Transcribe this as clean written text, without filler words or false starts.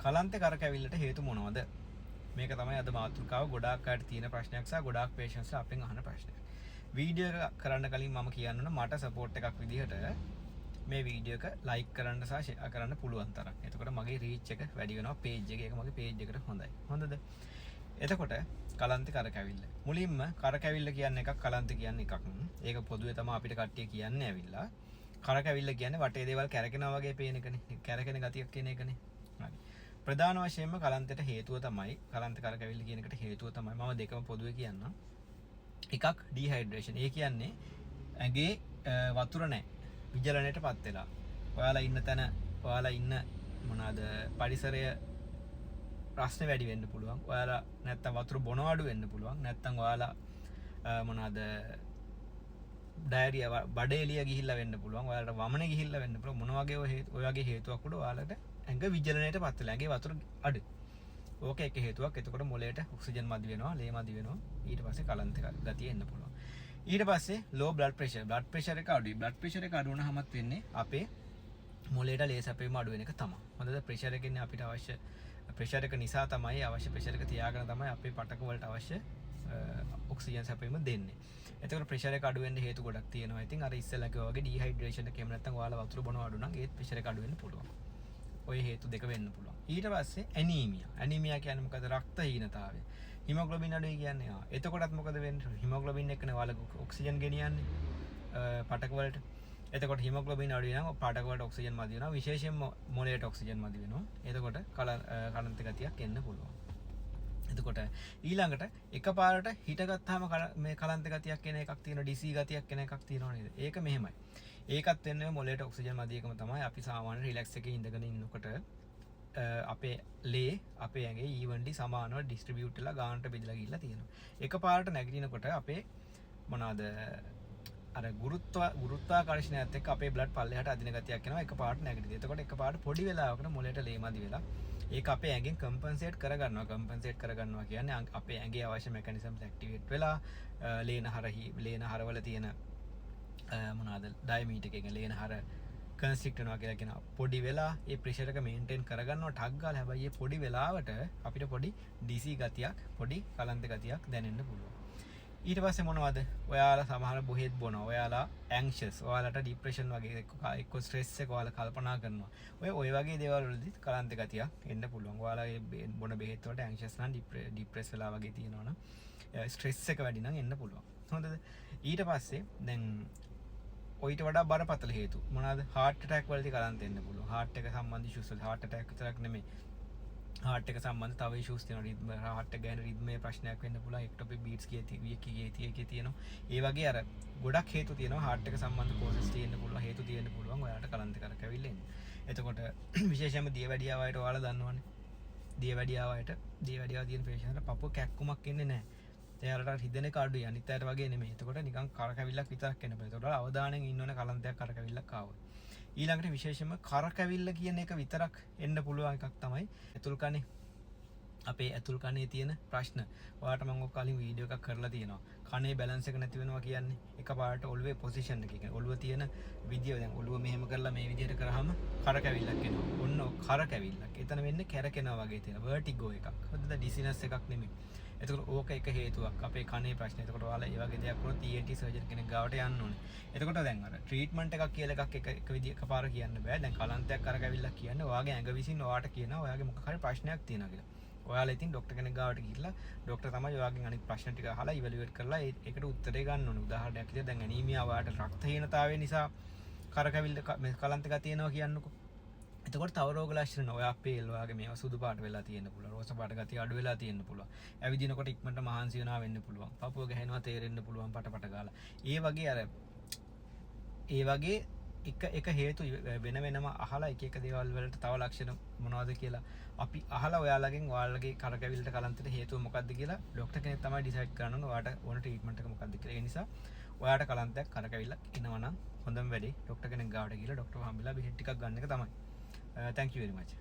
කලන්තේ කරකැවිල්ලට හේතු මොනවද? මේක තමයි අද මාතෘකාව. ගොඩාක් අයට තියෙන ප්‍රශ්නයක් සහ ගොඩාක් පේෂන්ස්ලා අපෙන් අහන ප්‍රශ්නයක්. වීඩියෝ එක කරන්න කලින් මම කියන්න ඕන මට සපෝට් එකක් විදිහට මේ වීඩියෝ එක ලයික් කරන්න සහ ෂෙයා කරන්න පුළුවන් තරම්. එතකොට මගේ රීච් එක වැඩි වෙනවා පේජ් එකේ. ඒක මගේ පේජ් එකට හොඳයි. හොඳද? එතකොට කලන්තේ කරකැවිල්ල. මුලින්ම කරකැවිල්ල කියන්නේ එකක්, කලන්තේ කියන්නේ එකක්. ඒක පොදුවේ තමයි අපිට කට්ටිය කියන්නේ ඇවිල්ලා. කරකැවිල්ල කියන්නේ වටේ දේවල් කැරකෙනවා වගේ පේන එකනේ. කැරකෙන ගතියක් කියන එකනේ. හරි. ප්‍රධාන වශයෙන්ම කලන්තයට හේතුව තමයි කලන්ත කරකැවිල්ල කියන එකට හේතුව තමයි මම දෙකම පොදුවේ කියන්නම්. එකක් ඩිහයිඩ්‍රේෂන්. ඒ කියන්නේ ඇඟේ වතුර නැහැ. විජලනයටපත් වෙලා. ඔයාලා ඉන්න තැන ඔයාලා ඉන්න මොනවාද පරිසරය ප්‍රශ්න වැඩි වෙන්න පුළුවන්. ඔයාලා නැත්තම් වතුර බොන අඩු වෙන්න පුළුවන්. නැත්තම් ඔයාලා මොනවාද ඩයරියා බඩේ එළිය ගිහිල්ලා වෙන්න පුළුවන්. ඔයාලට වමනේ ගිහිල්ලා වෙන්න පුළුවන්. මොන වගේ ඔය වගේ හේතුවක් උඩ ඔයාලට ඇඟ විජලනයටපත් වෙලා ඇඟේ වතුර අඩු. ඕක එක හේතුවක්. එතකොට මොළයට ඔක්සිජන් මදි වෙනවා, ලේ මදි වෙනවා. ඊට පස්සේ කලන්ත ගතිය එන්න පුළුවන්. ඊට පස්සේ low blood pressure. blood pressure එක අඩුයි. blood pressure එක අඩු වුණාමත් වෙන්නේ අපේ මොළයට ලේ සැපීම අඩු වෙන එක තමයි. හොඳද? pressure එකෙන් අපිට අවශ්‍ය pressure එක නිසා තමයි අවශ්‍ය pressure එක තියාගෙන තමයි අපේ පටක වලට අවශ්‍ය ඔක්සිජන් සැපීම දෙන්නේ. එතකොට pressure එක අඩු වෙන්න හේතු ගොඩක් තියෙනවා. ඉතින් අර ඉස්සෙල්ලා කිව්වා වගේ dehydration එක එහෙම නැත්නම් ඔයාලා වතුර බොන අඩු නම් ඒත් pressure එක අඩු වෙන්න පුළුවන්. ඔය හේතු දෙක වෙන්න පුළුවන්. ඊට පස්සේ ඇනීමියා. ඇනීමියා කියන්නේ මොකද? රක්තහීනතාවය. හිමොග්ලොබින් අඩුයි කියන්නේ. එතකොටත් මොකද වෙන්නේ? හිමොග්ලොබින් එක්කනේ ඔයාලා ඔක්සිජන් ගෙනියන්නේ පටක වලට. එතකොට හිමොග්ලොබින් අඩු වෙනවා පටක වලට ඔක්සිජන් මදි වෙනවා. විශේෂයෙන්ම මොළයට ඔක්සිජන් මදි වෙනවා. එතකොට කලන්ත ගතියක් එන්න පුළුවන්. එතකොට ඊළඟට එකපාරට හිටගත්තාම මේ කලන්ත ගතියක් එන එකක් තියෙනවා, ඩිසී ගතියක් එන එකක් තියෙනවා නේද? ඒක මෙහෙමයි. ඒකත් වෙන්නේ මොළයට ඔක්සිජන් මදි එකම තමයි. අපි සාමාන්‍ය රිලැක්ස් එකේ ඉඳගෙන ඉන්නකොට අපේ ලේ අපේ ඇඟේ ඊවන්ලි සමානව ඩිස්ට්‍රිබියුට් වෙලා ගානට බෙදලා ගිහිල්ලා තියෙනවා. එකපාරට නැගිටිනකොට අපේ මොනවාද අර ගුරුත්වාකර්ෂණයත් එක්ක අපේ බ්ලඩ් පල්ලෙහාට අදින ගතියක් එනවා එකපාරට නැගිටිද්දී. එතකොට එකපාරට පොඩි වෙලාවකට මොළයට ලේ මදි වෙලා ඒක අපේ ඇඟෙන් කම්පන්සේට් කරගන්නවා. කම්පන්සේට් කරගන්නවා කියන්නේ අපේ ඇඟේ අවශ්‍ය මෙකැනිසම්ස් ඇක්ටිවේට් වෙලා ලේනහරවල තියෙන මොනවාද ඩයමීටර් එකේ ලේනහර කන්ස්ට්‍රික්ට් වෙනවා කියලා කියන පොඩි වෙලා ඒ ප්‍රෙෂර් එක මේන්ටේන් කරගන්නවා ටක් ගාලා. හැබැයි මේ පොඩි වෙලාවට අපිට පොඩි DC ගතියක්, පොඩි කලන්ත ගතියක් දැනෙන්න පුළුවන්. ඊට පස්සේ මොනවද? ඔයාලා සමහර බොහෙත් බොනවා. ඔයාලා ඇන්ක්ෂස්, ඔයාලට ડિප්‍රෙෂන් වගේ එක්ක ස්ට්‍රෙස් එක ඔයාලා කල්පනා කරනවා. ඔය වගේ දේවල් වලදී කලන්ත ගතියක් එන්න පුළුවන්. ඔයාලා මේ බොන බෙහෙත් වලට ඇන්ක්ෂස් නම් ડિප්‍රෙස් වෙලා වගේ තියෙනවනම් ස්ට්‍රෙස් එක වැඩි නම් එන්න පුළුවන්. හොඳද? ඊට පස්සේ දැන් ඔයිට වඩා බරපතල හේතු මොනවාද? heart attack වලදී කලන්ත එන්න පුළුවන්. heart එක සම්බන්ධ issues වල heart attack විතරක් නෙමෙයි. heart එක සම්බන්ධ තව issues තියෙනවා. රිද්ම heart එක ගැන රිද්මේ ප්‍රශ්නයක් වෙන්න පුළුවන්. ectopic beats එකේ තියෙනවා. ඒ වගේ අර ගොඩක් හේතු තියෙනවා. heart එක සම්බන්ධ causes තියෙන්න පුළුවන්. හේතු තියෙන්න පුළුවන්. ඔයාලට කලන්ත කරකැවිල්ල එන්නේ. එතකොට විශේෂයෙන්ම දියවැඩියාව අයට ඔයාලා දන්නවනේ. දියවැඩියාව තියෙන patient පපුව කැක්කුමක් එන්නේ නැහැ. එයාලට හිතෙන එක අඩුයි. අනිත් අයට වගේ නෙමෙයි. එතකොට නිකන් කරකැවිල්ලක් විතරක් එන්න බෑ. එතකොට අවධානයෙන් ඉන්න ඕනේ කලන්තයක් කරකැවිල්ලක් ආවොත්. ඊළඟට විශේෂයෙන්ම කරකැවිල්ල කියන එක විතරක් එන්න පුළුවන් එකක් තමයි ඇතුල් කනේ. අපේ ඇතුල් කනේ තියෙන ප්‍රශ්න. ඔයාලට මම ඔය කලින් වීඩියෝ එකක් කරලා තියෙනවා. කනේ බැලන්ස් එක නැති වෙනවා කියන්නේ එකපාරට ඔළුවේ පොසිෂන් එක. කියන්නේ ඔළුව තියෙන විදිය. දැන් ඔළුව මෙහෙම කරලා මේ විදියට කරාම කරකැවිල්ලක් එනවා. ඔන්න කරකැවිල්ලක්. එතන වෙන්නේ කැරකෙනවා වගේ තියෙන vertigo එකක්. හොඳද? dizziness එකක් නෙමෙයි. එතකොට ඕක එක හේතුවක් අපේ කනේ ප්‍රශ්න. එතකොට ඔයාලා ඒ වගේ දෙයක් වුණොත් ENT සර්ජන් කෙනෙක් ගාවට යන්න ඕනේ. එතකොට දැන් අර ට්‍රීට්මන්ට් එකක් කියලා එකක් එක විදිහ එකපාර කියන්න බෑ. දැන් කලන්තයක් කරකැවිල්ලක් කියන්නේ ඔයාගේ ඇඟ විසින් ඔයාට කියනවා ඔයාගේ මොකක් හරි ප්‍රශ්නයක් තියෙනවා කියලා. ඔයාලා ඉතින් ડોක්ටර් කෙනෙක් ගාවට ගිහිල්ලා ડોක්ටර් තමයි ඔයාගෙන් අනිත් ප්‍රශ්න ටික අහලා ඉවැලුවේට් කරලා ඒකට උත්තරේ ගන්න ඕනේ. උදාහරණයක් විදිහට දැන් ඇනීමියා ඔයාට රක්තහීනතාවය නිසා කරකැවිල්ල මේ කලන්ත ගතිය තියෙනවා කියන්නකෝ. එතකොට තව රෝග ලක්ෂණ ඔයා පේල් ඔයාගේ මේවා සුදු පාට වෙලා තියෙන්න පුළුවන්. රෝස පාට ගතිය අඩු වෙලා තියෙන්න පුළුවන්. ඇවිදිනකොට ඉක්මනට මහන්සි වෙනවා වෙන්න පුළුවන්. පපුව ගැහෙනවා තේරෙන්න පුළුවන් පට ගාලා. ඒ වගේ එක හේතු වෙන වෙනම අහලා එක දේවල් වලට තව ලක්ෂණ මොනවද කියලා අපි අහලා ඔයාලගේ කරකැවිල්ලට කලන්තට හේතුව මොකක්ද කියලා ડોක්ටර් කෙනෙක් තමයි ඩිසයිඩ් කරන්න ඔයාට ඕන ට්‍රීට්මන්ට් එක මොකක්ද කියලා. ඒ නිසා ඔයාට කලන්තයක් කරකැවිල්ලක් එනවා නම් හොඳම වැඩේ ડોක්ටර් කෙනෙක් ගාවට ගිහලා ડોක්ටර් හම්බෙලා බෙහෙත් ටිකක් ගන්න එක තමයි. Thank you very much.